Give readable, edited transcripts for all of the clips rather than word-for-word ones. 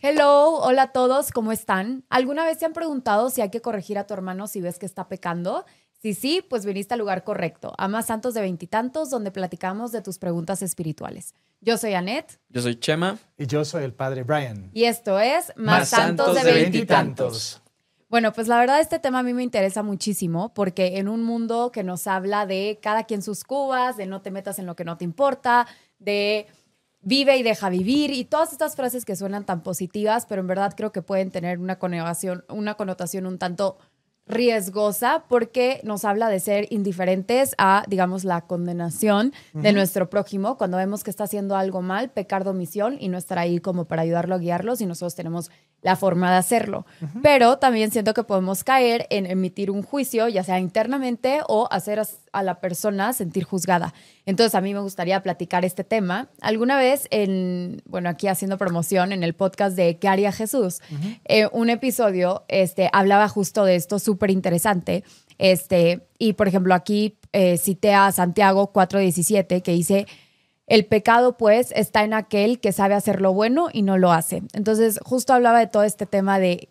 Hello, hola a todos, ¿cómo están? ¿Alguna vez te han preguntado si hay que corregir a tu hermano si ves que está pecando? Si sí, pues viniste al lugar correcto, a Más Santos de Veintitantos, donde platicamos de tus preguntas espirituales. Yo soy Annette. Yo soy Chema. Y yo soy el padre Brian. Y esto es Más Santos de Veintitantos. Bueno, pues la verdad este tema a mí me interesa muchísimo porque en un mundo que nos habla de cada quien sus cubas, de no te metas en lo que no te importa, de vive y deja vivir y todas estas frases que suenan tan positivas, pero en verdad creo que pueden tener una connotación un tanto riesgosa porque nos habla de ser indiferentes a, digamos, la condenación de nuestro prójimo cuando vemos que está haciendo algo mal, pecar de omisión y no estar ahí como para ayudarlo a guiarlo si nosotros tenemos la forma de hacerlo. Pero también siento que podemos caer en emitir un juicio, ya sea internamente o hacer a la persona sentir juzgada. Entonces, a mí me gustaría platicar este tema. Alguna vez, aquí haciendo promoción en el podcast de ¿Qué haría Jesús? Un episodio hablaba justo de esto, súper interesante. Y, por ejemplo, aquí cité a Santiago 4:17, que dice: el pecado, pues, está en aquel que sabe hacer lo bueno y no lo hace. Entonces, justo hablaba de todo este tema de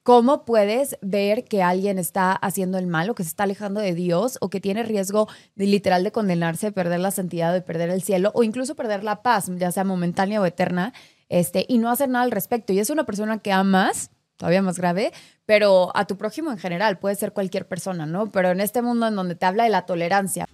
cómo puedes ver que alguien está haciendo el mal o que se está alejando de Dios o que tiene riesgo literal de condenarse, perder la santidad, de perder el cielo o incluso perder la paz, ya sea momentánea o eterna, y no hacer nada al respecto. Y es una persona que amas, todavía más grave, pero a tu prójimo en general, puede ser cualquier persona, ¿no? Pero en este mundo en donde te habla de la tolerancia,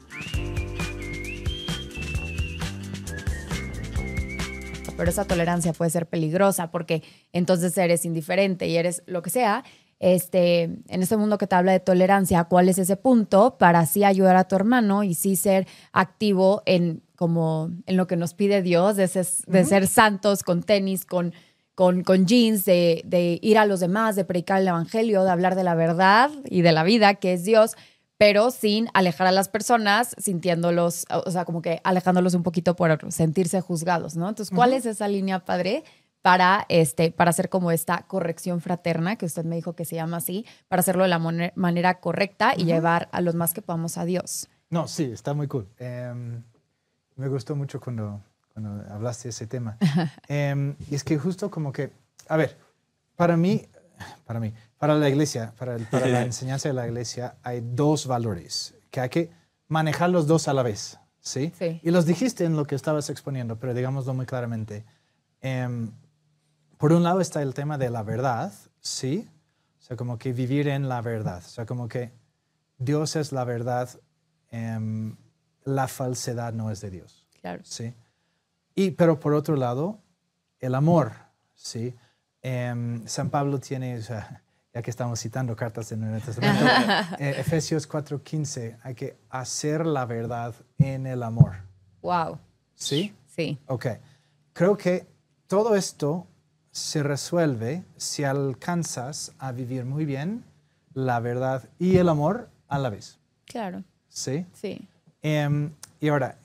pero esa tolerancia puede ser peligrosa porque entonces eres indiferente y eres lo que sea. En este mundo que te habla de tolerancia, ¿cuál es ese punto para así ayudar a tu hermano y sí ser activo en lo que nos pide Dios, de ser santos con tenis, con jeans, de ir a los demás, de predicar el evangelio, de hablar de la verdad y de la vida que es Dios, pero sin alejar a las personas, sintiéndolos, o sea, como que alejándolos un poquito por sentirse juzgados, ¿no? Entonces, ¿cuál es esa línea, padre, para hacer como esta corrección fraterna, que usted me dijo que se llama así, para hacerlo de la manera correcta y llevar a los más que podamos a Dios? No, sí, está muy cool. Me gustó mucho cuando hablaste de ese tema. Y es que justo como que, a ver, para la iglesia, para la enseñanza de la iglesia, hay dos valores que hay que manejar los dos a la vez, ¿sí? Sí. Y los dijiste en lo que estabas exponiendo, pero digámoslo muy claramente. Por un lado está el tema de la verdad, ¿sí? O sea, como que vivir en la verdad. O sea, como que Dios es la verdad, la falsedad no es de Dios. Claro. ¿Sí? Pero por otro lado, el amor, ¿sí? San Pablo tiene, o sea, ya que estamos citando cartas del Nuevo Testamento, Efesios 4:15, hay que hacer la verdad en el amor. Wow. ¿Sí? Sí. Ok. Creo que todo esto se resuelve si alcanzas a vivir muy bien la verdad y el amor a la vez. Claro. ¿Sí? Sí. Y ahora,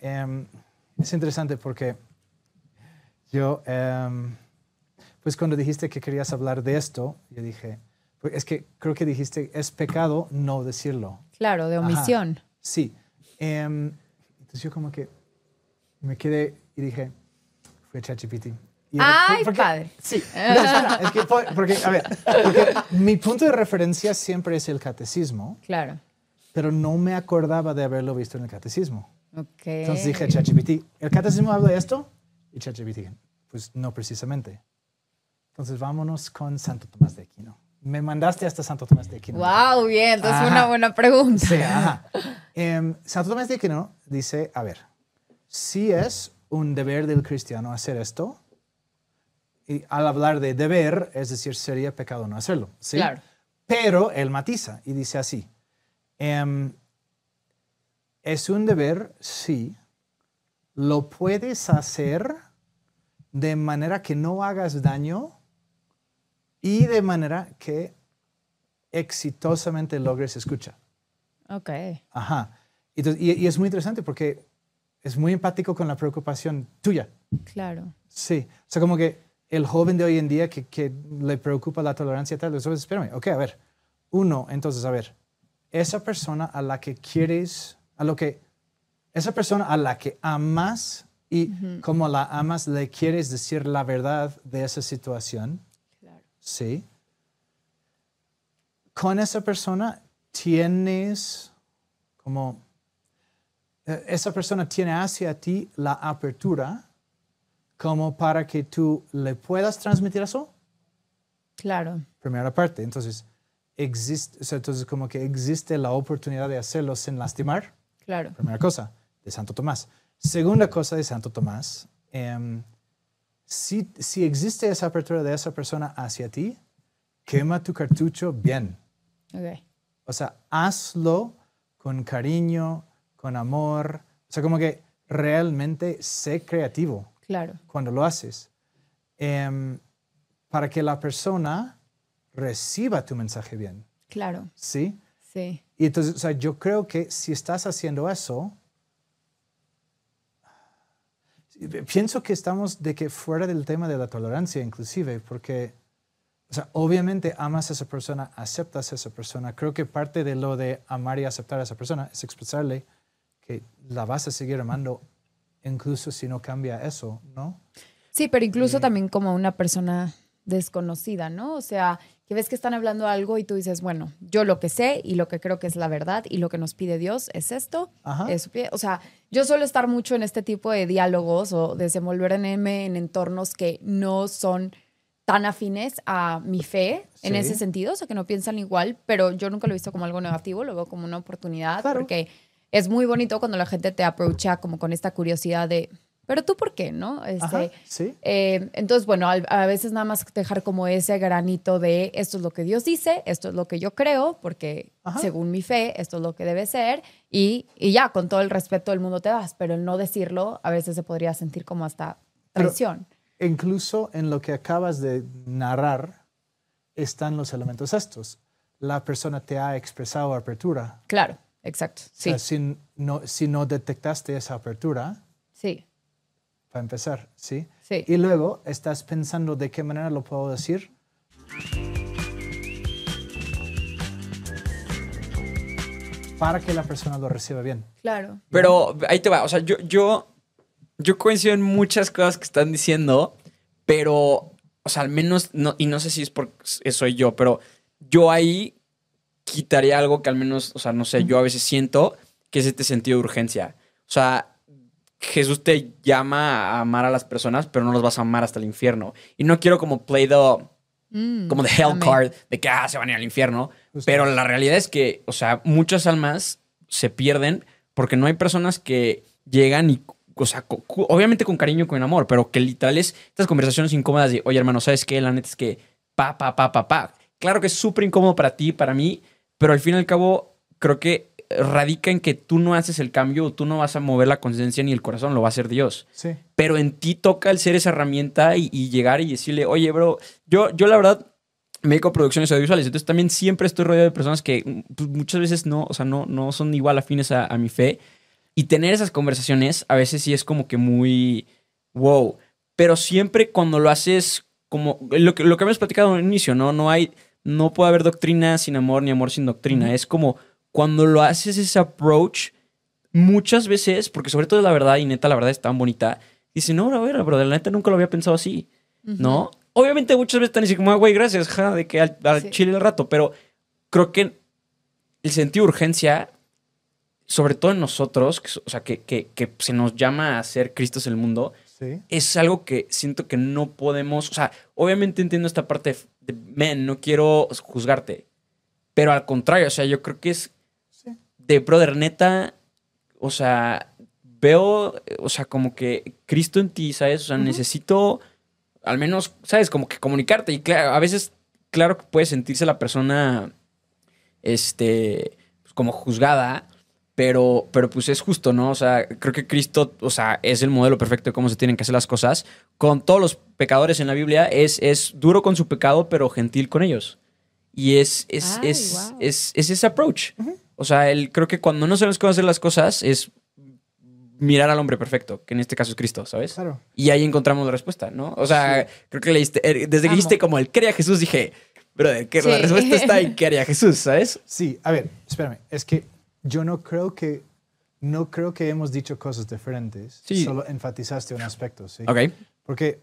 es interesante porque yo, pues cuando dijiste que querías hablar de esto, yo dije, pues es que creo que dijiste, es pecado no decirlo. Claro, de omisión. Ajá, sí. Entonces yo como que me quedé y dije, fue ChatGPT. ¡Ay, padre! Sí. No, espera, es que porque mi punto de referencia siempre es el catecismo. Claro. Pero no me acordaba de haberlo visto en el catecismo. Okay. Entonces dije a ChatGPT, ¿el catecismo habla de esto? Y ChatGPT, pues no precisamente. Entonces vámonos con Santo Tomás de Aquino. Me mandaste hasta Santo Tomás de Aquino. ¡Wow! Bien, entonces fue una buena pregunta. Sí, ajá. Santo Tomás de Aquino dice, a ver, sí es un deber del cristiano hacer esto. Y al hablar de deber, es decir, sería pecado no hacerlo. ¿Sí? Claro. Pero él matiza y dice así. Es un deber, sí. Lo puedes hacer de manera que no hagas daño y de manera que exitosamente logres escucha. Ok. Ajá. Entonces, y es muy interesante porque es muy empático con la preocupación tuya. Claro. Sí. O sea, como que el joven de hoy en día que le preocupa la tolerancia y tal, entonces, espérame, ok, a ver. Entonces, a ver. Esa persona a la que quieres, esa persona a la que amas y como la amas, le quieres decir la verdad de esa situación. ¿sí? Con esa persona tienes como... Esa persona tiene hacia ti la apertura como para que tú le puedas transmitir eso. Claro. Primera parte. Entonces, entonces como que existe la oportunidad de hacerlo sin lastimar. Claro. Primera cosa, de Santo Tomás. Segunda cosa de Santo Tomás, si existe esa apertura de esa persona hacia ti, quema tu cartucho bien. Okay. O sea, hazlo con cariño, con amor. O sea, como que realmente sé creativo. Claro. Cuando lo haces. Para que la persona reciba tu mensaje bien. Claro. ¿Sí? Sí. Y entonces, o sea, yo creo que si estás haciendo eso, pienso que estamos de que fuera del tema de la tolerancia inclusive, porque, o sea, obviamente amas a esa persona, aceptas a esa persona. Creo que parte de lo de amar y aceptar a esa persona es expresarle que la vas a seguir amando incluso si no cambia eso, ¿no? Sí, pero incluso también como una persona desconocida, ¿no? O sea, que ves que están hablando algo y tú dices, bueno, yo lo que sé y lo que creo que es la verdad y lo que nos pide Dios es esto. O sea, yo suelo estar mucho en este tipo de diálogos o desenvolverme en entornos que no son tan afines a mi fe en ese sentido, o sea, que no piensan igual, pero yo nunca lo he visto como algo negativo, lo veo como una oportunidad, porque es muy bonito cuando la gente te aprocha como con esta curiosidad de... Pero tú, ¿por qué? ¿No? Entonces, bueno, a veces nada más dejar como ese granito de esto es lo que Dios dice, esto es lo que yo creo, porque según mi fe, esto es lo que debe ser, y ya, con todo el respeto del mundo te vas, pero el no decirlo a veces se podría sentir como hasta traición. Pero incluso en lo que acabas de narrar están los elementos estos. La persona te ha expresado apertura. Claro, exacto. Sí. O sea, si no detectaste esa apertura... Sí. Para empezar, ¿sí? Sí. Y luego estás pensando de qué manera lo puedo decir. Para que la persona lo reciba bien. Claro. Pero ahí te va. O sea, yo coincido en muchas cosas que están diciendo, pero, o sea, al menos, no, y no sé si es porque soy yo, pero yo ahí quitaría algo que al menos, o sea, no sé, yo a veces siento que es este sentido de urgencia. O sea, Jesús te llama a amar a las personas, pero no los vas a amar hasta el infierno. Y no quiero como play como the hell card de que se van a ir al infierno. Pero la realidad es que, o sea, muchas almas se pierden porque no hay personas que llegan y, o sea, obviamente con cariño y con amor, pero que literal es estas conversaciones incómodas de, oye, hermano, ¿sabes qué? La neta es que pa. Claro que es súper incómodo para ti, para mí, pero al fin y al cabo creo que radica en que tú no haces el cambio, tú no vas a mover la conciencia ni el corazón, lo va a hacer Dios. Sí. Pero en ti toca el ser esa herramienta y llegar y decirle, oye, bro, yo la verdad me dedico a producciones audiovisuales, entonces también siempre estoy rodeado de personas que pues, muchas veces no, o sea, no son igual afines a mi fe. Y tener esas conversaciones a veces sí es como que muy wow. Pero siempre cuando lo haces como lo que habíamos platicado al inicio, no puede haber doctrina sin amor ni amor sin doctrina. Es como cuando lo haces ese approach, muchas veces, porque sobre todo la verdad, y neta, la verdad es tan bonita, dice, no, a ver, bro, la neta nunca lo había pensado así, ¿no? Obviamente muchas veces están diciendo como, güey, gracias, de que al chile el rato, pero creo que el sentido de urgencia, sobre todo en nosotros, o sea, que se nos llama a ser Cristos en el mundo, es algo que siento que no podemos, o sea, obviamente entiendo esta parte de men, no quiero juzgarte, pero al contrario, o sea, yo creo que es de brother, neta, o sea, veo, o sea, como que Cristo en ti, ¿sabes? O sea, necesito al menos, ¿sabes? Como que comunicarte. Y claro, a veces, claro que puede sentirse la persona, pues como juzgada, pero pues es justo, ¿no? O sea, creo que Cristo, o sea, es el modelo perfecto de cómo se tienen que hacer las cosas. Con todos los pecadores en la Biblia, es duro con su pecado, pero gentil con ellos. Y es ese approach. O sea, creo que cuando no sabemos cómo hacer las cosas es mirar al hombre perfecto, que en este caso es Cristo, ¿sabes? Claro. Y ahí encontramos la respuesta, ¿no? O sea, creo que leíste, desde que dijiste como el quería Jesús, dije, brother, que la respuesta está en quería Jesús, ¿sabes? Sí, a ver, espérame, es que yo no creo que hemos dicho cosas diferentes, solo enfatizaste un aspecto, ¿sí? Ok. Porque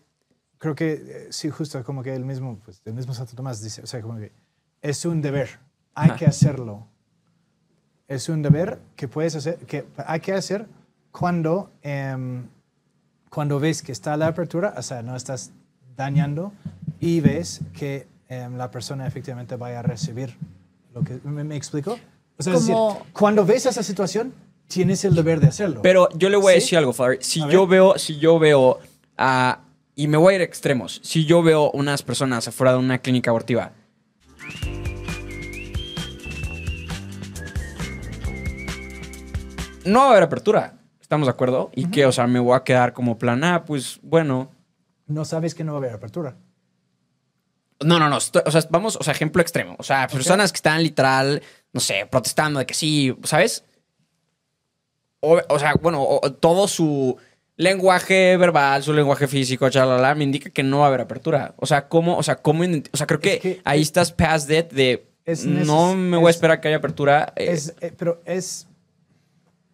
creo que sí, justo como que el mismo Santo Tomás dice, o sea, como que es un deber, hay que hacerlo. Es un deber que puedes hacer, que hay que hacer cuando ves que está la apertura, o sea, no estás dañando y ves que la persona efectivamente vaya a recibir lo que... ¿Me explico? O sea, es decir, cuando ves esa situación, tienes el deber de hacerlo. Pero yo le voy a decir algo, Father. Si yo veo, y me voy a ir a extremos, si yo veo unas personas afuera de una clínica abortiva, no va a haber apertura. ¿Estamos de acuerdo? Y que, o sea, me voy a quedar como plan, pues, bueno. No sabes que no va a haber apertura. No. O sea, vamos, o sea, ejemplo extremo. O sea, personas que están literal, no sé, protestando de que sí, ¿sabes? O sea, bueno, todo su lenguaje verbal, su lenguaje físico, chalala, me indica que no va a haber apertura. O sea, creo que ahí estás past that de no me voy a esperar que haya apertura. Pero es...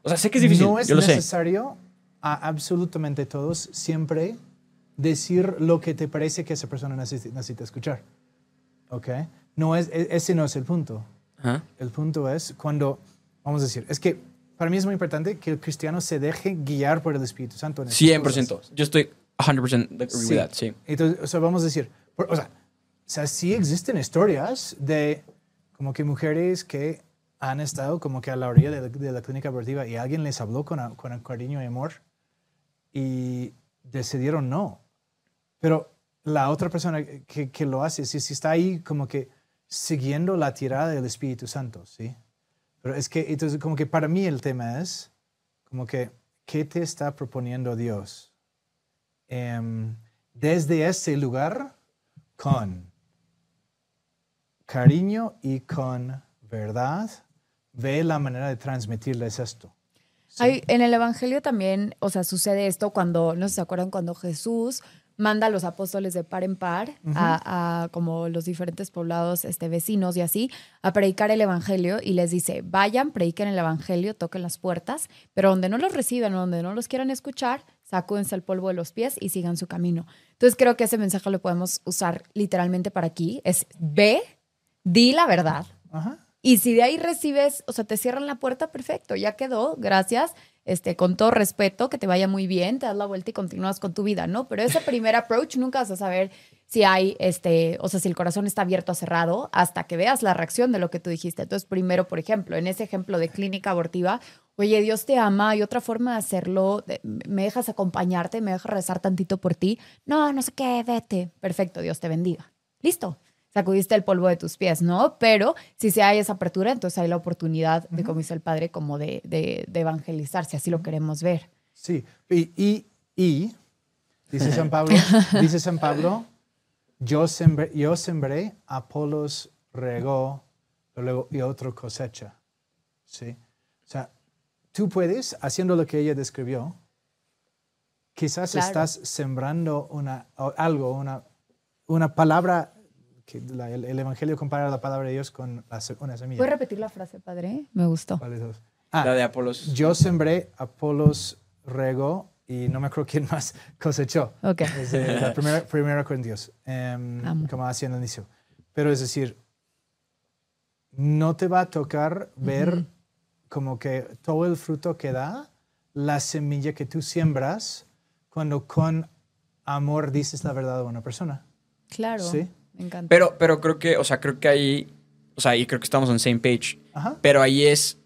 O sea, sé que es difícil, no es yo lo sé. necesario a absolutamente todos siempre decir lo que te parece que esa persona necesita escuchar. ¿Ok? Ese no es el punto. Ajá. El punto es cuando, vamos a decir, es que para mí es muy importante que el cristiano se deje guiar por el Espíritu Santo. En 100%. cosas. Yo estoy 100% agree with that, sí. Entonces, o sea, vamos a decir, o sea, sí existen historias de como que mujeres que han estado como que a la orilla de la clínica abortiva y alguien les habló con cariño y amor y decidieron no. Pero la otra persona que lo hace, si está ahí como que siguiendo la tirada del Espíritu Santo, ¿sí? Pero es que, entonces, como que para mí el tema es como que, ¿qué te está proponiendo Dios? Desde ese lugar, con cariño y con verdad, ve la manera de transmitirles esto. ¿Sí? En el Evangelio también, o sea, sucede esto cuando, no sé si se acuerdan, cuando Jesús manda a los apóstoles de par en par a como los diferentes poblados vecinos y así, a predicar el Evangelio y les dice, vayan, prediquen el Evangelio, toquen las puertas, pero donde no los reciban, donde no los quieran escuchar, sacúdense el polvo de los pies y sigan su camino. Entonces creo que ese mensaje lo podemos usar literalmente para aquí, es ve, di la verdad. Ajá. Y si de ahí recibes, o sea, te cierran la puerta, perfecto, ya quedó, gracias, con todo respeto, que te vaya muy bien, te das la vuelta y continúas con tu vida, ¿no? Pero ese primer approach nunca vas a saber si hay, o sea, si el corazón está abierto o cerrado hasta que veas la reacción de lo que tú dijiste. Entonces, primero, por ejemplo, en ese ejemplo de clínica abortiva, oye, Dios te ama, hay otra forma de hacerlo, me dejas acompañarte, me dejas rezar tantito por ti. No sé qué, vete. Perfecto, Dios te bendiga. Listo. Sacudiste el polvo de tus pies, ¿no? Pero si se hay esa apertura, entonces hay la oportunidad de, como dice el padre, como de evangelizar, si así lo queremos ver. Sí, y dice San Pablo, yo sembré, Apolos regó, pero luego y otro cosecha. ¿Sí? O sea, tú puedes, haciendo lo que ella describió, quizás estás sembrando una palabra. El Evangelio compara la palabra de Dios con una semilla. ¿Puedes repetir la frase, padre? Me gustó. ¿Cuál de dos? La de Apolos. Yo sembré, Apolos regó y no me acuerdo quién más cosechó. Ok. Es la primera Corintios, como hacía en el inicio. Pero es decir, no te va a tocar ver como que todo el fruto que da la semilla que tú siembras cuando con amor dices la verdad a una persona. Claro. ¿Sí? Me encanta. Pero creo que ahí, o sea, y creo que estamos en same page. Ajá. Pero ahí es,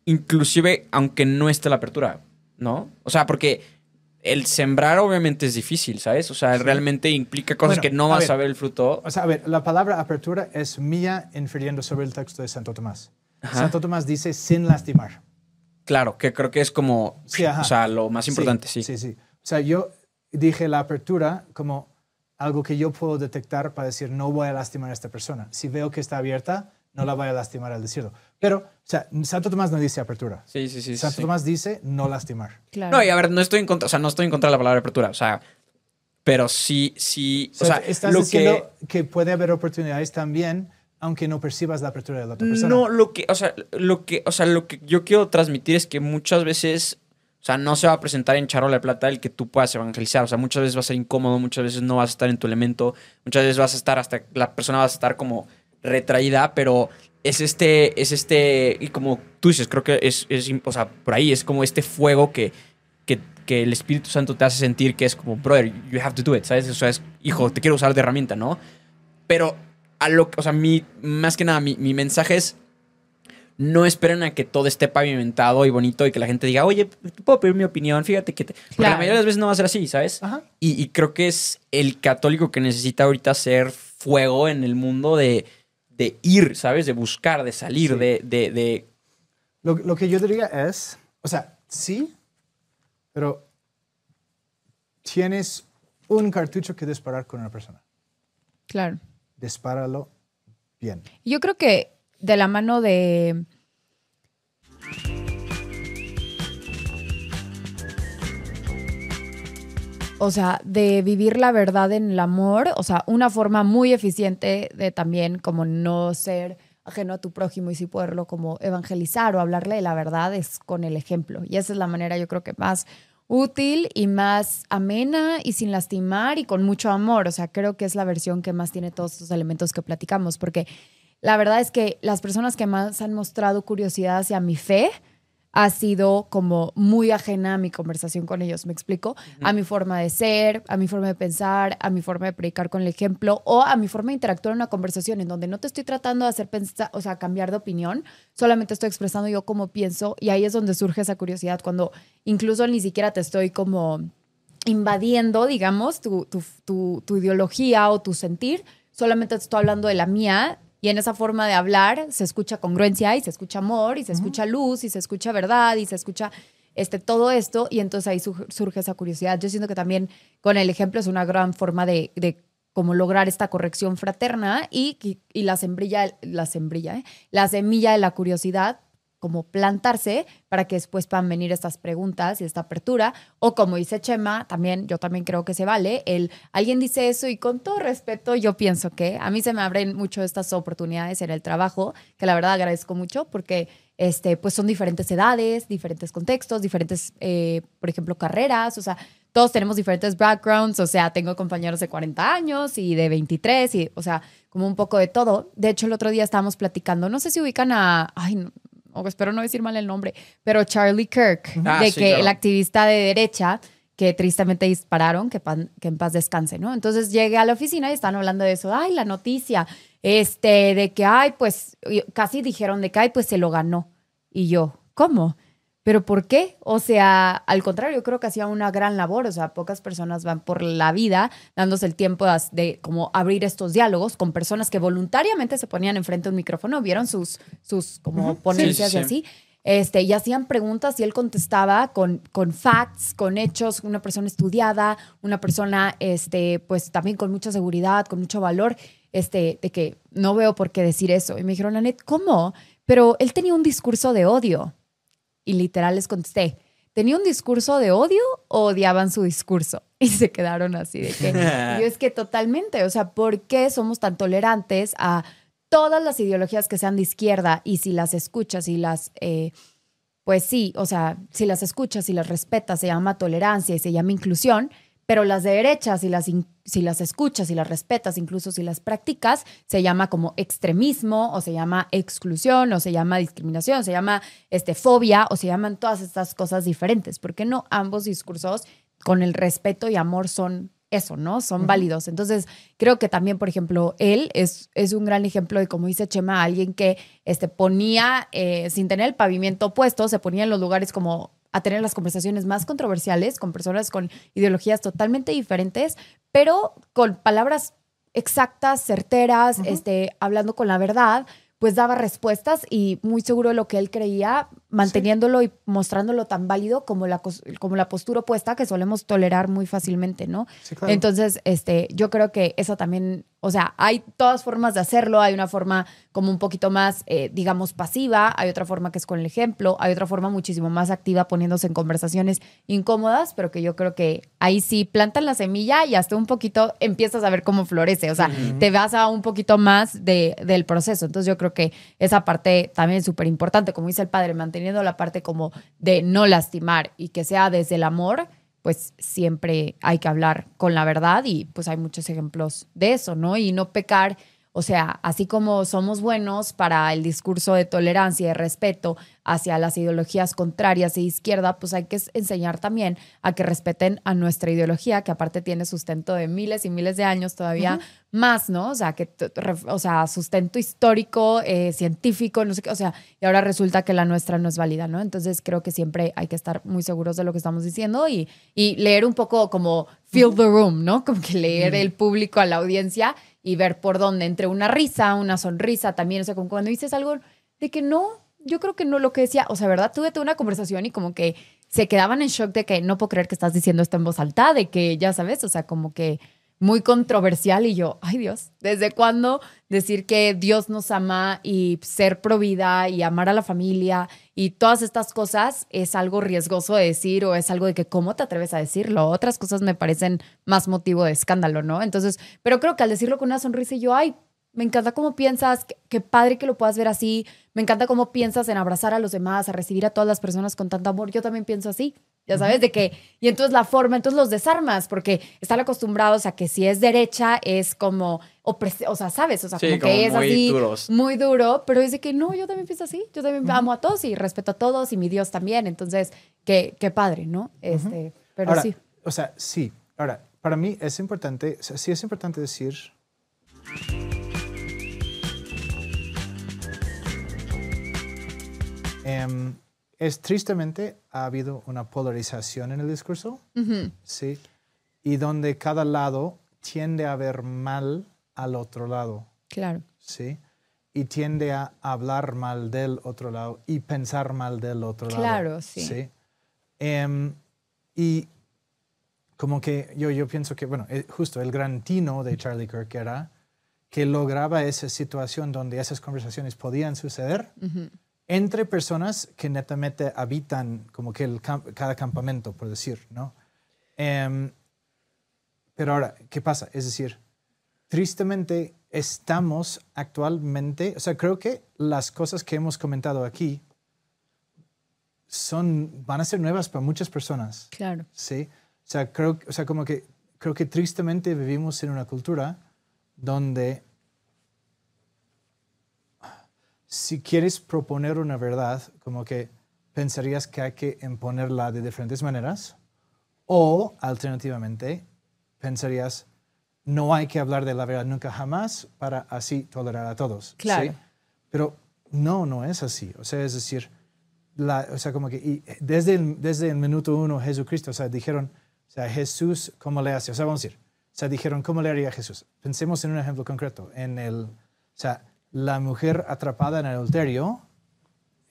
inclusive, aunque no esté la apertura, ¿no? O sea, porque el sembrar obviamente es difícil, ¿sabes? O sea, realmente implica cosas que no vas a ver el fruto. O sea, a ver, la palabra apertura es mía infiriendo sobre el texto de Santo Tomás. Ajá. Santo Tomás dice sin lastimar. Claro, que creo que es como, o sea, lo más importante, sí. Sí. O sea, yo dije la apertura como algo que yo puedo detectar para decir, no voy a lastimar a esta persona. Si veo que está abierta, no la voy a lastimar al decirlo. Pero, o sea, Santo Tomás no dice apertura. Sí. Santo Tomás dice no lastimar. Claro. No, y a ver, no estoy en contra de la palabra apertura, o sea, pero sí, o sea, estás diciendo que puede haber oportunidades también, aunque no percibas la apertura de la otra persona. No, lo que yo quiero transmitir es que muchas veces, O sea, no se va a presentar en charola de plata el que tú puedas evangelizar. O sea, muchas veces va a ser incómodo, muchas veces no vas a estar en tu elemento, muchas veces vas a estar hasta la persona va a estar como retraída, pero es y como tú dices, creo que o sea, por ahí es como este fuego que el Espíritu Santo te hace sentir que es como, brother, you have to do it, ¿sabes? O sea, es, hijo, te quiero usar de herramienta, ¿no? Pero, o sea, más que nada, mi mensaje es, no esperen a que todo esté pavimentado y bonito y que la gente diga, oye, puedo pedir mi opinión, fíjate que... Porque la mayoría de las veces no va a ser así, ¿sabes? Ajá. Y creo que es el católico que necesita ahorita ser fuego en el mundo de ir, ¿sabes? De buscar, de salir, sí. Lo que yo diría es, o sea, sí, pero tienes un cartucho que disparar con una persona. Claro. Dispáralo bien. Yo creo que de la mano de... O sea, de vivir la verdad en el amor, o sea, una forma muy eficiente de también como no ser ajeno a tu prójimo y sí poderlo como evangelizar o hablarle de la verdad es con el ejemplo. Y esa es la manera yo creo que más útil y más amena y sin lastimar y con mucho amor. O sea, creo que es la versión que más tiene todos estos elementos que platicamos, porque la verdad es que las personas que más han mostrado curiosidad hacia mi fe ha sido como muy ajena a mi conversación con ellos, ¿me explico? Uh-huh. A mi forma de ser, a mi forma de pensar, a mi forma de predicar con el ejemplo o a mi forma de interactuar en una conversación en donde no te estoy tratando de hacer pensar, o sea, cambiar de opinión, solamente estoy expresando yo cómo pienso y ahí es donde surge esa curiosidad, cuando incluso ni siquiera te estoy como invadiendo, digamos, tu ideología o tu sentir, solamente te estoy hablando de la mía. Y en esa forma de hablar se escucha congruencia y se escucha amor y se escucha luz y se escucha verdad y se escucha todo esto y entonces ahí surge esa curiosidad. Yo siento que también con el ejemplo es una gran forma de cómo lograr esta corrección fraterna y la semilla de la curiosidad como plantarse para que después puedan venir estas preguntas y esta apertura. O como dice Chema, yo también creo que se vale. Alguien dice eso y con todo respeto yo pienso que a mí se me abren mucho estas oportunidades en el trabajo, que la verdad agradezco mucho porque pues son diferentes edades, diferentes contextos, diferentes, por ejemplo, carreras. O sea, todos tenemos diferentes backgrounds. O sea, tengo compañeros de 40 años y de 23 y, o sea, como un poco de todo. De hecho, el otro día estábamos platicando, no sé si ubican espero no decir mal el nombre, pero Charlie Kirk, que claro. El activista de derecha que tristemente dispararon, que en paz descanse, ¿no? Entonces llegué a la oficina y están hablando de eso, la noticia, de que, pues, casi dijeron de que, pues, se lo ganó. Y yo, ¿cómo? ¿Pero por qué? O sea, al contrario, yo creo que hacía una gran labor. O sea, pocas personas van por la vida dándose el tiempo de como abrir estos diálogos con personas que voluntariamente se ponían enfrente de un micrófono, vieron sus como ponencias y así. Y hacían preguntas y él contestaba con facts, con hechos, una persona estudiada, una persona pues también con mucha seguridad, con mucho valor, de que no veo por qué decir eso. Y me dijeron, Anet, ¿cómo? Pero él tenía un discurso de odio. Y literal les contesté, ¿tenía un discurso de odio o odiaban su discurso? Y se quedaron así de que, yo es que totalmente, o sea, ¿por qué somos tan tolerantes a todas las ideologías que sean de izquierda? Y si las escuchas y pues sí, o sea, si las escuchas y las respetas, se llama tolerancia y se llama inclusión, pero las de derecha, si las escuchas y las respetas, incluso si las practicas, se llama como extremismo, o se llama exclusión, o se llama discriminación, se llama fobia, o se llaman todas estas cosas diferentes. ¿Por qué no ambos discursos con el respeto y amor son eso, ¿no? Son válidos. Entonces, creo que también, por ejemplo, él es un gran ejemplo de, como dice Chema, alguien que ponía, sin tener el pavimento puesto, se ponía en los lugares como a tener las conversaciones más controversiales con personas con ideologías totalmente diferentes, pero con palabras exactas, certeras, hablando con la verdad, pues daba respuestas y muy seguro de lo que él creía, manteniéndolo y mostrándolo tan válido como la postura opuesta que solemos tolerar muy fácilmente, ¿no? Sí, claro. Entonces, yo creo que eso también, o sea, hay todas formas de hacerlo, hay una forma como un poquito más, digamos, pasiva, hay otra forma que es con el ejemplo, hay otra forma muchísimo más activa poniéndose en conversaciones incómodas, pero que yo creo que ahí sí plantan la semilla y hasta un poquito empiezas a ver cómo florece, o sea, te vas a un poquito más del proceso. Entonces yo creo que esa parte también es súper importante, como dice el padre, mantener manteniendo la parte como de no lastimar y que sea desde el amor, pues siempre hay que hablar con la verdad y pues hay muchos ejemplos de eso, ¿no? Y no pecar, o sea, así como somos buenos para el discurso de tolerancia y de respeto hacia las ideologías contrarias e izquierda, pues hay que enseñar también a que respeten a nuestra ideología, que aparte tiene sustento de miles y miles de años todavía más, ¿no? O sea, sustento histórico, científico, no sé qué, o sea, y ahora resulta que la nuestra no es válida, ¿no? Entonces creo que siempre hay que estar muy seguros de lo que estamos diciendo y leer un poco como feel the room, ¿no? Como que leer el público a la audiencia y ver por dónde, entre una risa, una sonrisa también, o sea, como cuando dices algo de que no, yo creo que no lo que decía, o sea, ¿verdad? Tuve una conversación y como que se quedaban en shock de que no puedo creer que estás diciendo esto en voz alta, de que ya sabes, o sea, como que muy controversial y yo, ay Dios, ¿desde cuándo decir que Dios nos ama y ser pro vida y amar a la familia y todas estas cosas es algo riesgoso de decir o es algo de que cómo te atreves a decirlo? Otras cosas me parecen más motivo de escándalo, ¿no? Entonces, pero creo que al decirlo con una sonrisa yo, ay, me encanta cómo piensas, qué padre que lo puedas ver así, me encanta cómo piensas en abrazar a los demás, a recibir a todas las personas con tanto amor, yo también pienso así. Ya sabes, de que, y entonces entonces los desarmas, porque están acostumbrados a que si es derecha es como, o sea, ¿sabes? O sea, Sí, como que es muy así, duros. muy duro, pero es de que no, yo también pienso así, yo también amo a todos y respeto a todos y mi Dios también, entonces, qué padre, ¿no? Pero ahora, sí. O sea, sí. Ahora, para mí es importante, o sea, sí es importante decir... tristemente ha habido una polarización en el discurso, ¿sí? Y donde cada lado tiende a ver mal al otro lado. Claro. ¿Sí? Y tiende a hablar mal del otro lado y pensar mal del otro lado. Claro, sí. ¿Sí? Y como que yo pienso que, bueno, justo el gran tino de Charlie Kirk era que lograba esa situación donde esas conversaciones podían suceder entre personas que netamente habitan como que cada campamento, por decir, ¿no? Pero ahora, ¿qué pasa? Es decir, tristemente estamos actualmente, o sea, creo que las cosas que hemos comentado aquí van a ser nuevas para muchas personas. Claro. Sí. Creo que tristemente vivimos en una cultura donde si quieres proponer una verdad, como que pensarías que hay que imponerla de diferentes maneras, o alternativamente pensarías no hay que hablar de la verdad nunca jamás para así tolerar a todos. Claro. ¿sí? Pero no es así. O sea, es decir, como que y desde el minuto uno Jesucristo, o sea, dijeron, o sea, Jesús, ¿cómo le hace? O sea, vamos a decir, o sea, dijeron, ¿cómo le haría Jesús? Pensemos en un ejemplo concreto. O sea, la mujer atrapada en adulterio,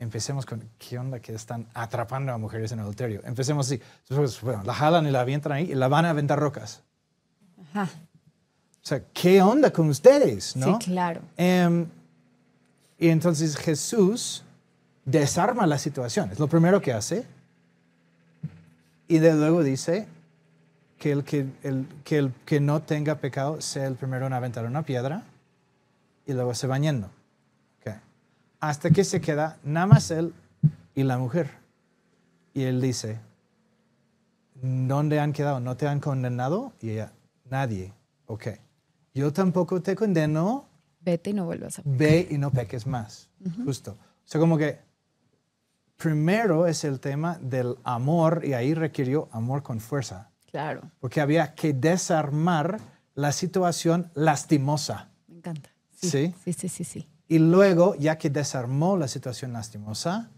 empecemos con, ¿qué onda que están atrapando a mujeres en adulterio? Empecemos así. Entonces, bueno, la jalan y la avientan ahí y la van a aventar rocas. Ajá. O sea, ¿qué onda con ustedes? ¿no? Sí, claro. Y entonces Jesús desarma la situación. Es lo primero que hace. Y luego dice que el que no tenga pecado sea el primero en aventar una piedra. Y luego se va yendo. Okay. Hasta que se queda nada más él y la mujer. Y él dice, ¿dónde han quedado? ¿No te han condenado? Y ella, nadie. Ok. Yo tampoco te condeno. Vete y no vuelvas a pecar. Ve y no peques más. Justo. O sea, como que primero es el tema del amor y ahí requirió amor con fuerza. Claro. Porque había que desarmar la situación lastimosa. Me encanta. Sí. Sí. Y luego, ya que desarmó la situación lastimosa,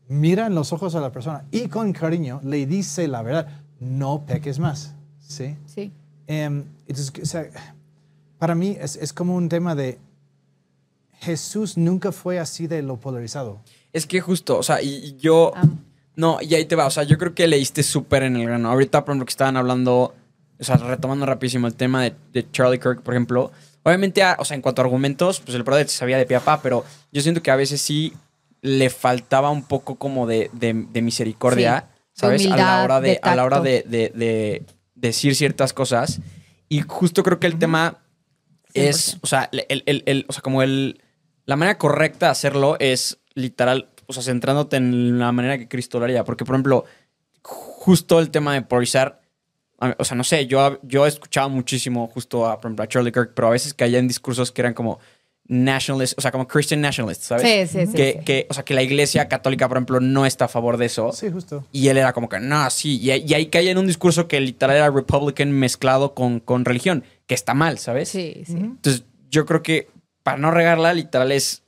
mira en los ojos a la persona y con cariño le dice la verdad, no peques más. Sí. Sí. Entonces, o sea, para mí es como un tema de Jesús nunca fue así de lo polarizado. Es que justo, o sea, y yo... No, y ahí te va, o sea, yo creo que leíste súper en el grano. Ahorita, por ejemplo, que estaban hablando, o sea, retomando rapidísimo el tema de Charlie Kirk, por ejemplo. Obviamente, o sea, en cuanto a argumentos, pues el brother se sabía de pie a pa, pero yo siento que a veces sí le faltaba un poco como de misericordia, sí, ¿sabes? Humildad, a la hora de decir ciertas cosas. Y justo creo que el tema 100%. Es, o sea, o sea, como la manera correcta de hacerlo es literal o sea, centrándote en la manera que Cristo lo haría. Porque, por ejemplo, justo el tema de polarizar, o sea, no sé, yo he escuchado muchísimo justo por ejemplo, a Charlie Kirk, pero a veces caía en discursos que eran como nationalist, o sea, como Christian nationalist, ¿sabes? Sí. O sea, que la iglesia católica, por ejemplo, no está a favor de eso. Sí, justo. Y él era como que, no, sí. Y ahí caía en un discurso que literal era Republican mezclado con religión, que está mal, ¿sabes? Sí. Entonces, yo creo que para no regarla, literal es,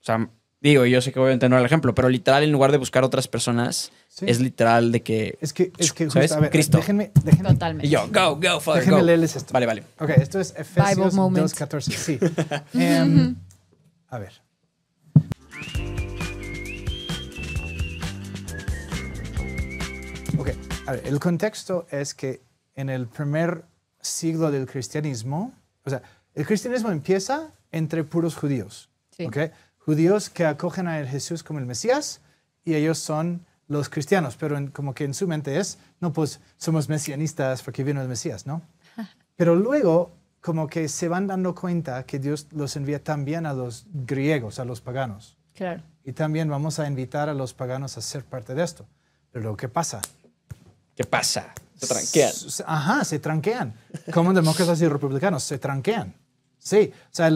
o sea, digo, yo sé que obviamente no era el ejemplo, pero literal en lugar de buscar otras personas, es literal de que... Es que ¿sabes? justo, a ver, Cristo. déjenme. Totalmente. Y yo, go, Father, Déjenme go. leerles esto. Vale. Ok, esto es Efesios Bible moment. 2:14. Sí. A ver. Ok, a ver, el contexto es que en el primer siglo del cristianismo, o sea, el cristianismo empieza entre puros judíos. Sí. ¿Ok? Judíos que acogen a Jesús como el Mesías y ellos son los cristianos, pero como que en su mente es, no, pues somos mesianistas porque vino el Mesías, ¿no? Pero luego como que se van dando cuenta que Dios los envía también a los griegos, a los paganos. Claro. Y también vamos a invitar a los paganos a ser parte de esto. Pero ¿qué pasa? ¿Qué pasa? Se tranquean. Ajá, se tranquean. Como demócratas y republicanos, se tranquean. Sí, o sea,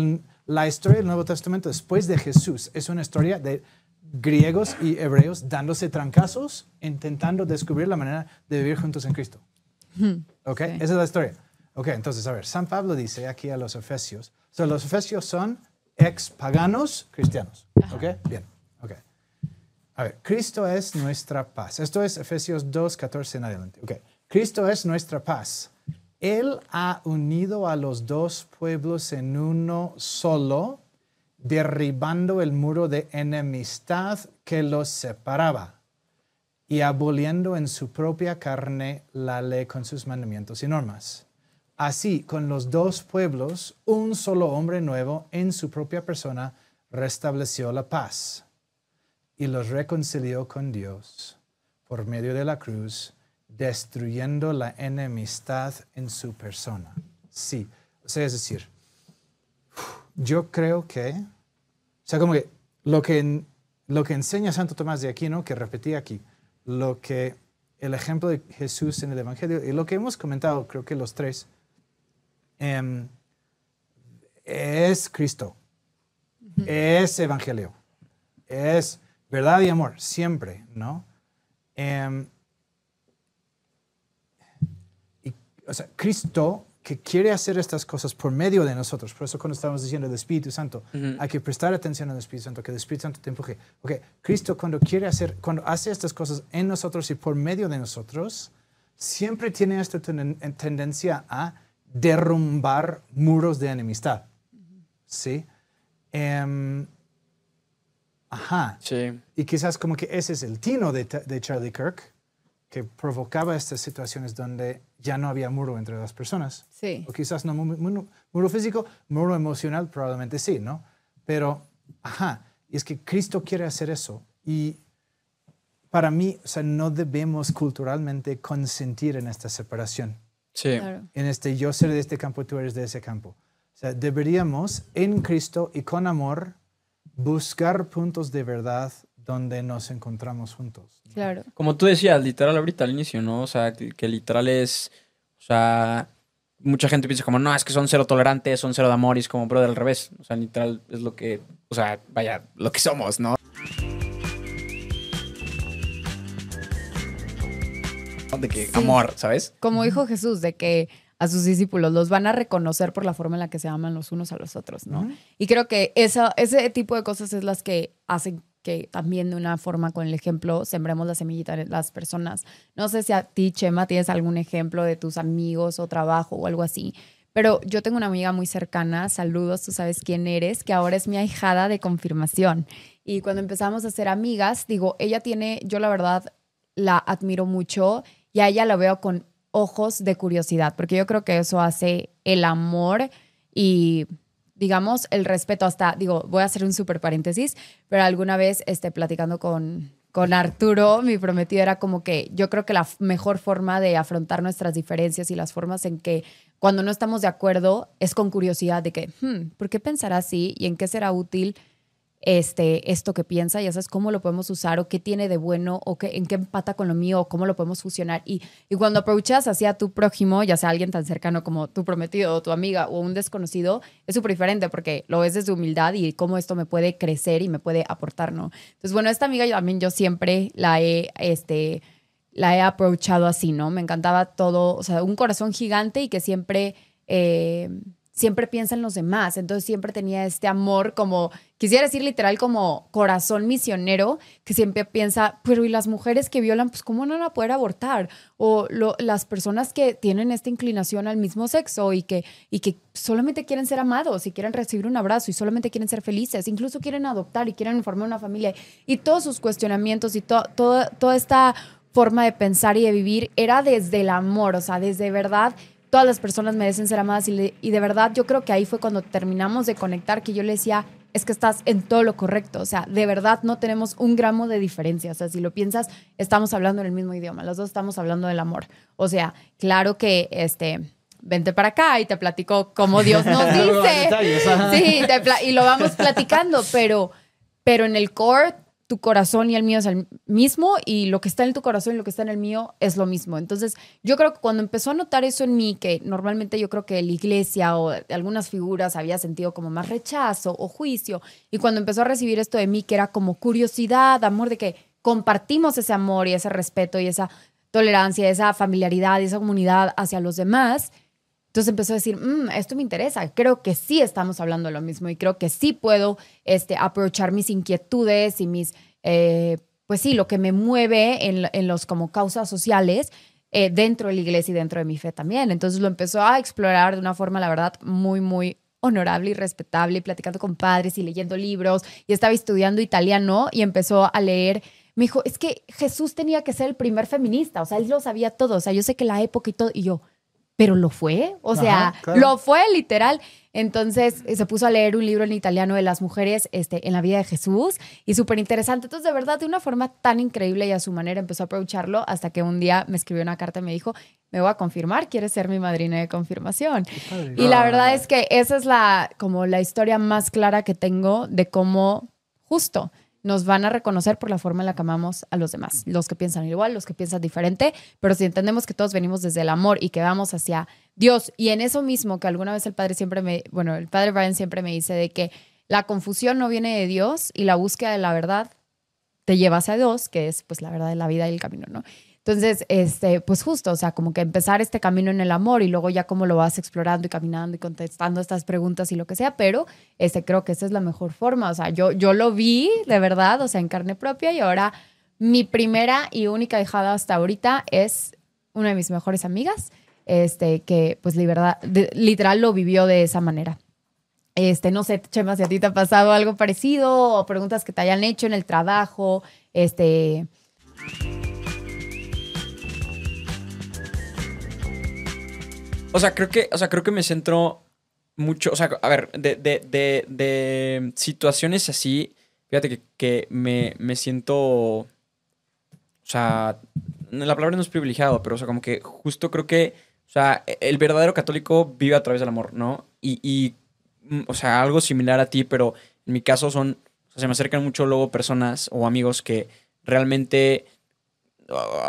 la historia del Nuevo Testamento después de Jesús es una historia de griegos y hebreos dándose trancazos, intentando descubrir la manera de vivir juntos en Cristo. ¿Ok? Sí. Esa es la historia. Ok, entonces, a ver, San Pablo dice aquí a los Efesios, o sea, los Efesios son ex paganos cristianos. ¿Ok? Bien, ok. A ver, Cristo es nuestra paz. Esto es Efesios 2:14 en adelante. Ok, Cristo es nuestra paz. Él ha unido a los dos pueblos en uno solo, derribando el muro de enemistad que los separaba y aboliendo en su propia carne la ley con sus mandamientos y normas. Así, con los dos pueblos, un solo hombre nuevo en su propia persona restableció la paz y los reconcilió con Dios por medio de la cruz, destruyendo la enemistad en su persona. Sí, o sea, es decir, yo creo que, o sea, como que lo que enseña Santo Tomás de Aquino, que repetí aquí, lo que el ejemplo de Jesús en el Evangelio y lo que hemos comentado, creo que los tres, es Cristo, es Evangelio, es verdad y amor, siempre, ¿no? O sea, Cristo que quiere hacer estas cosas por medio de nosotros. Por eso cuando estamos diciendo el Espíritu Santo, hay que prestar atención al Espíritu Santo, que el Espíritu Santo te empuje. Okay, Cristo cuando hace estas cosas en nosotros y por medio de nosotros, siempre tiene esta tendencia a derrumbar muros de enemistad. ¿Sí? Ajá. Sí. Y quizás como que ese es el tino de Charlie Kirk, que provocaba estas situaciones donde ya no había muro entre las personas. Sí. O quizás no muro físico, muro emocional probablemente sí, ¿no? Pero, ajá, y es que Cristo quiere hacer eso. Y para mí, o sea, no debemos culturalmente consentir en esta separación. Sí. Claro. En este yo seré de este campo, tú eres de ese campo. O sea, deberíamos en Cristo y con amor buscar puntos de verdad donde nos encontramos juntos. Claro. Como tú decías, literal ahorita al inicio, ¿no? O sea, que literal es, o sea, mucha gente piensa como, no, es que son cero tolerantes, son cero de amor, y es como, bro, del revés. O sea, literal es lo que, o sea, vaya, lo que somos, ¿no? De que Sí. amor, ¿sabes? Como dijo Jesús, de que a sus discípulos los van a reconocer por la forma en la que se aman los unos a los otros, ¿no? Y creo que ese tipo de cosas es las que hacen que también de una forma con el ejemplo sembremos la semillita en las personas. No sé si a ti, Chema, tienes algún ejemplo de tus amigos o trabajo o algo así, pero yo tengo una amiga muy cercana, saludos, tú sabes quién eres, que ahora es mi ahijada de confirmación. Y cuando empezamos a ser amigas, digo, ella tiene, yo la verdad la admiro mucho y a ella la veo con ojos de curiosidad, porque yo creo que eso hace el amor y, digamos, el respeto hasta, digo, voy a hacer un súper paréntesis, pero alguna vez platicando con Arturo, mi prometido, era como que yo creo que la mejor forma de afrontar nuestras diferencias y las formas en que cuando no estamos de acuerdo es con curiosidad de que, ¿por qué pensará así y en qué será útil esto que piensa, ya sabes cómo lo podemos usar o qué tiene de bueno o en qué empata con lo mío o cómo lo podemos fusionar. Y cuando aprovechas hacia tu prójimo, ya sea alguien tan cercano como tu prometido o tu amiga o un desconocido, es súper diferente porque lo ves desde humildad y cómo esto me puede crecer y me puede aportar, ¿no? Entonces, bueno, esta amiga también yo siempre la he aprovechado así, ¿no? Me encantaba todo, o sea, un corazón gigante y que siempre piensa en los demás. Entonces siempre tenía este amor como, quisiera decir literal como corazón misionero, que siempre piensa, pero ¿y las mujeres que violan? Pues ¿cómo no van a poder abortar? O las personas que tienen esta inclinación al mismo sexo y que solamente quieren ser amados y quieren recibir un abrazo y solamente quieren ser felices, incluso quieren adoptar y quieren formar una familia. Y todos sus cuestionamientos y toda esta forma de pensar y de vivir era desde el amor, o sea, desde verdad todas las personas merecen ser amadas y de verdad yo creo que ahí fue cuando terminamos de conectar, que yo le decía, es que estás en todo lo correcto, o sea, de verdad no tenemos un gramo de diferencia, o sea, si lo piensas, estamos hablando en el mismo idioma, los dos estamos hablando del amor, o sea, claro que vente para acá y te platico cómo Dios nos dice, sí, y lo vamos platicando, pero en el core tu corazón y el mío es el mismo y lo que está en tu corazón y lo que está en el mío es lo mismo. Entonces, yo creo que cuando empezó a notar eso en mí, que normalmente yo creo que la iglesia o algunas figuras había sentido como más rechazo o juicio, y cuando empezó a recibir esto de mí, que era como curiosidad, amor, de que compartimos ese amor y ese respeto y esa tolerancia, esa familiaridad y esa comunidad hacia los demás, entonces empezó a decir, esto me interesa, creo que sí estamos hablando de lo mismo y creo que sí puedo aprovechar mis inquietudes y mis, pues sí, lo que me mueve en los como causas sociales dentro de la iglesia y dentro de mi fe también. Entonces lo empezó a explorar de una forma, la verdad, muy, muy honorable y respetable, y platicando con padres y leyendo libros, y estaba estudiando italiano y empezó a leer. Me dijo, es que Jesús tenía que ser el primer feminista, o sea, él lo sabía todo, o sea, yo sé que la época y todo, y yo, pero lo fue, o sea, claro. Lo fue literal. Entonces se puso a leer un libro en italiano de las mujeres en la vida de Jesús y súper interesante. Entonces, de verdad, de una forma tan increíble y a su manera empezó a aprovecharlo hasta que un día me escribió una carta y me dijo, me voy a confirmar, ¿quieres ser mi madrina de confirmación? Y la verdad es que esa es como la historia más clara que tengo de cómo justo nos van a reconocer por la forma en la que amamos a los demás. Los que piensan igual, los que piensan diferente, pero si entendemos que todos venimos desde el amor y que vamos hacia Dios, y en eso mismo que alguna vez el padre Brian siempre me dice de que la confusión no viene de Dios y la búsqueda de la verdad te lleva hacia Dios, que es pues la verdad de la vida y el camino, ¿no? Entonces, pues justo, o sea, como que empezar este camino en el amor y luego ya como lo vas explorando y caminando y contestando estas preguntas y lo que sea, pero creo que esa es la mejor forma. O sea, yo lo vi de verdad, o sea, en carne propia, y ahora mi primera y única hijada hasta ahorita es una de mis mejores amigas, que pues literal lo vivió de esa manera. No sé, Chema, si a ti te ha pasado algo parecido o preguntas que te hayan hecho en el trabajo, O sea, creo que me centro mucho, o sea, a ver, de situaciones así, fíjate que me siento, o sea, la palabra no es privilegiado, pero, o sea, como que justo creo que, o sea, el verdadero católico vive a través del amor, ¿no? O sea, algo similar a ti, pero en mi caso o sea, se me acercan mucho luego personas o amigos que realmente,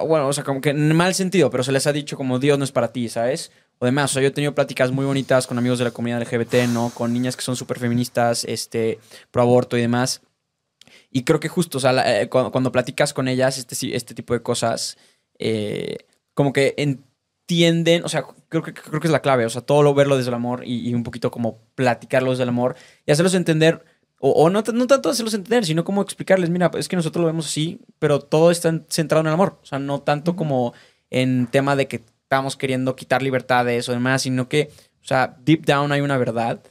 bueno, o sea, como que en mal sentido, pero se les ha dicho como Dios no es para ti, ¿sabes? O demás, o sea, yo he tenido pláticas muy bonitas con amigos de la comunidad LGBT, ¿no? Con niñas que son súper feministas, pro aborto y demás. Y creo que justo, o sea, cuando platicas con ellas este tipo de cosas, como que entienden, o sea, creo que es la clave, o sea, verlo desde el amor y un poquito como platicarlo desde el amor y hacerlos entender, o no tanto hacerlos entender, sino como explicarles, mira, es que nosotros lo vemos así, pero todo está centrado en el amor, o sea, no tanto como en tema de que estamos queriendo quitar libertades o demás, sino que, o sea, deep down hay una verdad,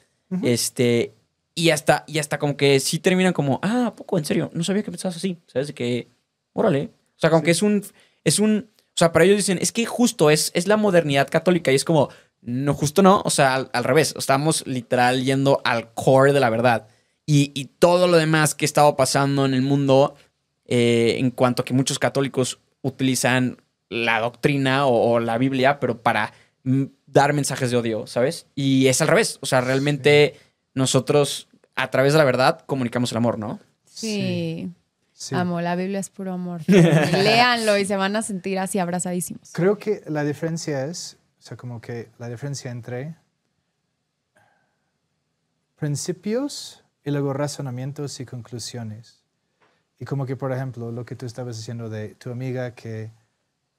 y hasta como que sí terminan como, ¿a poco? ¿En serio? No sabía que pensabas así, ¿sabes? De que, órale. O sea, como que es un, o sea, para ellos dicen, es que justo es la modernidad católica y es como, no, justo no, o sea, al revés, estamos literal yendo al core de la verdad. Y todo lo demás que estaba pasando en el mundo, en cuanto a que muchos católicos utilizan la doctrina o la Biblia, pero para dar mensajes de odio, ¿sabes? Y es al revés. O sea, realmente nosotros a través de la verdad comunicamos el amor, ¿no? Sí. Sí. Amo, la Biblia es puro amor. Léanlo y se van a sentir así abrazadísimos. Creo que la diferencia es, o sea, como que la diferencia entre principios y luego razonamientos y conclusiones. Y como que, por ejemplo, lo que tú estabas diciendo de tu amiga que,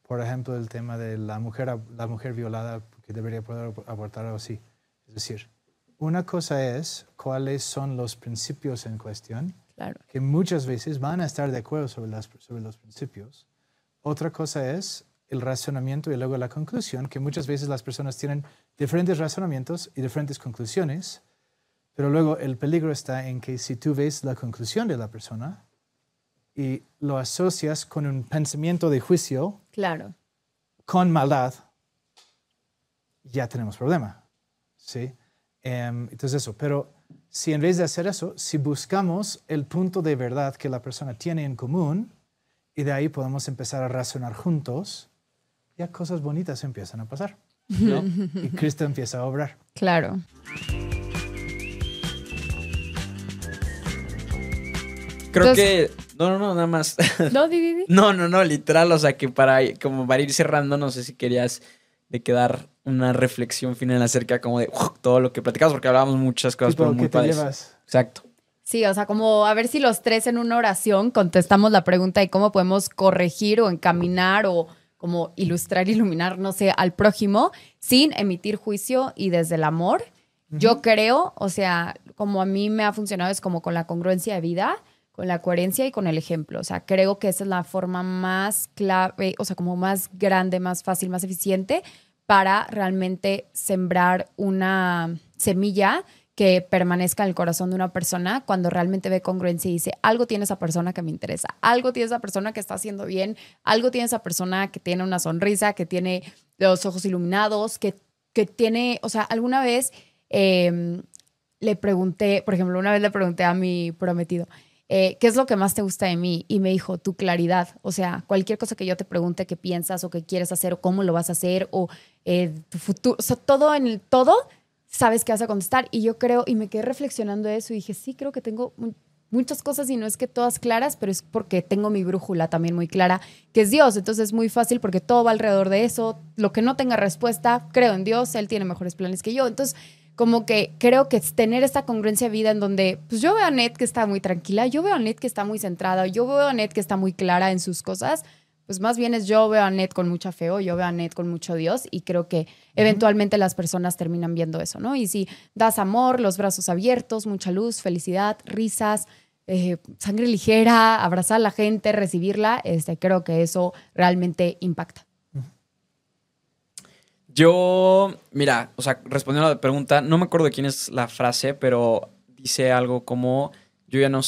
por ejemplo, el tema de la mujer violada que debería poder abortar o así. Es decir, una cosa es cuáles son los principios en cuestión, Claro. que muchas veces van a estar de acuerdo sobre los principios. Otra cosa es el razonamiento y luego la conclusión, que muchas veces las personas tienen diferentes razonamientos y diferentes conclusiones, pero luego el peligro está en que si tú ves la conclusión de la persona y lo asocias con un pensamiento de juicio, Claro. con maldad, ya tenemos problema, ¿sí? Entonces eso, pero si en vez de hacer eso, si buscamos el punto de verdad que la persona tiene en común y de ahí podemos empezar a razonar juntos, ya cosas bonitas empiezan a pasar, ¿no? Y Cristo empieza a obrar. Claro. Creo Entonces- que... No, nada más. No, di. No, literal, o sea, que como para ir cerrando, no sé si querías de quedar una reflexión final acerca como de todo lo que platicamos, porque hablábamos muchas cosas, Tipo, pero muy ¿qué te padres. llevas? Exacto. Sí, o sea, como a ver si los tres en una oración contestamos la pregunta de cómo podemos corregir o encaminar o como ilustrar, iluminar, no sé, al prójimo sin emitir juicio y desde el amor. Yo creo, o sea, como a mí me ha funcionado es como con la congruencia de vida, con la coherencia y con el ejemplo. O sea, creo que esa es la forma más clave, o sea, como más grande, más fácil, más eficiente para realmente sembrar una semilla que permanezca en el corazón de una persona cuando realmente ve congruencia y dice, algo tiene esa persona que me interesa, algo tiene esa persona que está haciendo bien, algo tiene esa persona que tiene una sonrisa, que tiene los ojos iluminados, que tiene, o sea, alguna vez le pregunté, por ejemplo, una vez le pregunté a mi prometido, ¿qué es lo que más te gusta de mí? Y me dijo, tu claridad. O sea, cualquier cosa que yo te pregunte qué piensas o qué quieres hacer o cómo lo vas a hacer o tu futuro, o sea, todo en el todo, sabes qué vas a contestar. Y yo creo, y me quedé reflexionando eso y dije, sí, creo que tengo muchas cosas y no es que todas claras, pero es porque tengo mi brújula también muy clara, que es Dios. Entonces es muy fácil porque todo va alrededor de eso. Lo que no tenga respuesta, creo en Dios, Él tiene mejores planes que yo. Entonces, como que creo que es tener esta congruencia de vida en donde, pues yo veo a Net que está muy tranquila, yo veo a Net que está muy centrada, yo veo a Net que está muy clara en sus cosas, pues más bien es yo veo a Net con mucha fe o yo veo a Net con mucho Dios y creo que eventualmente las personas terminan viendo eso, ¿no? Y si das amor, los brazos abiertos, mucha luz, felicidad, risas, sangre ligera, abrazar a la gente, recibirla, creo que eso realmente impacta. Yo, mira, o sea, respondiendo a la pregunta, no me acuerdo de quién es la frase, pero dice algo como, yo ya no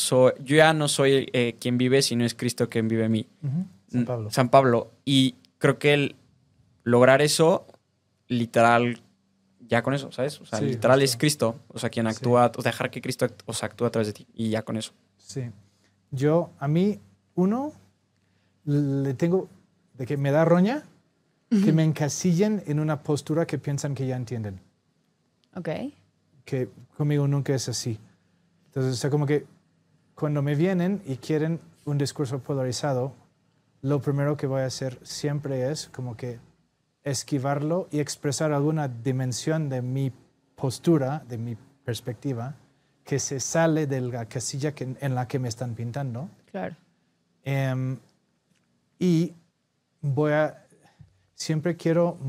soy quien vive, sino es Cristo quien vive en mí. San Pablo. San Pablo. Y creo que lograr eso, literal, ya con eso, ¿sabes? O sea, Sí, literal justo. es Cristo, o sea, quien actúa, o dejar que Cristo actúe a través de ti, y ya con eso. Sí. A mí, le tengo de que me da roña que me encasillen en una postura que piensan que ya entienden. Ok. Que conmigo nunca es así. Entonces, o sea, como que cuando me vienen y quieren un discurso polarizado, lo primero que voy a hacer siempre es como que esquivarlo y expresar alguna dimensión de mi postura, de mi perspectiva, que se sale de la casilla en la que me están pintando. Claro. Y siempre quiero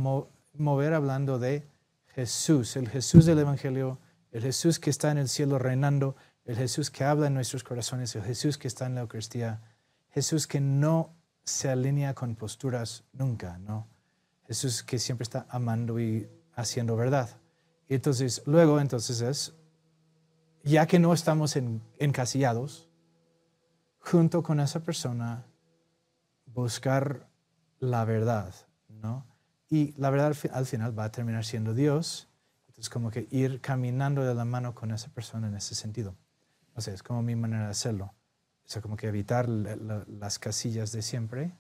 mover hablando de Jesús, el Jesús del Evangelio, el Jesús que está en el cielo reinando, el Jesús que habla en nuestros corazones, el Jesús que está en la Eucaristía, Jesús que no se alinea con posturas nunca, ¿no? Jesús que siempre está amando y haciendo verdad. Y entonces, luego es, ya que no estamos encasillados, junto con esa persona, buscar la verdad, ¿no? Y la verdad al final va a terminar siendo Dios. Entonces, como que ir caminando de la mano con esa persona en ese sentido. No sé, es como mi manera de hacerlo. O sea, como que evitar las casillas de siempre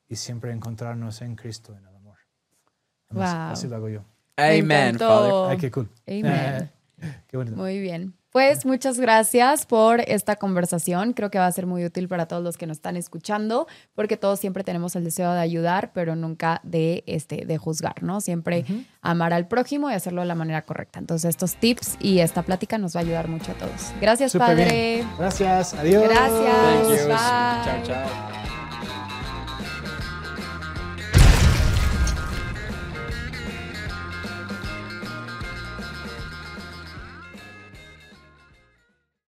y siempre encontrarnos en Cristo, en el amor. Wow. Así lo hago yo. Me Amen, encantó. Father. Ay, qué cool. Amen. Qué bonito. Muy bien. Pues muchas gracias por esta conversación. Creo que va a ser muy útil para todos los que nos están escuchando, porque todos siempre tenemos el deseo de ayudar, pero nunca de juzgar, ¿no? Siempre amar al prójimo y hacerlo de la manera correcta. Entonces, estos tips y esta plática nos va a ayudar mucho a todos. Gracias, Súper padre. bien. Gracias. Adiós. Gracias. Thank you. Bye. Chao, chao.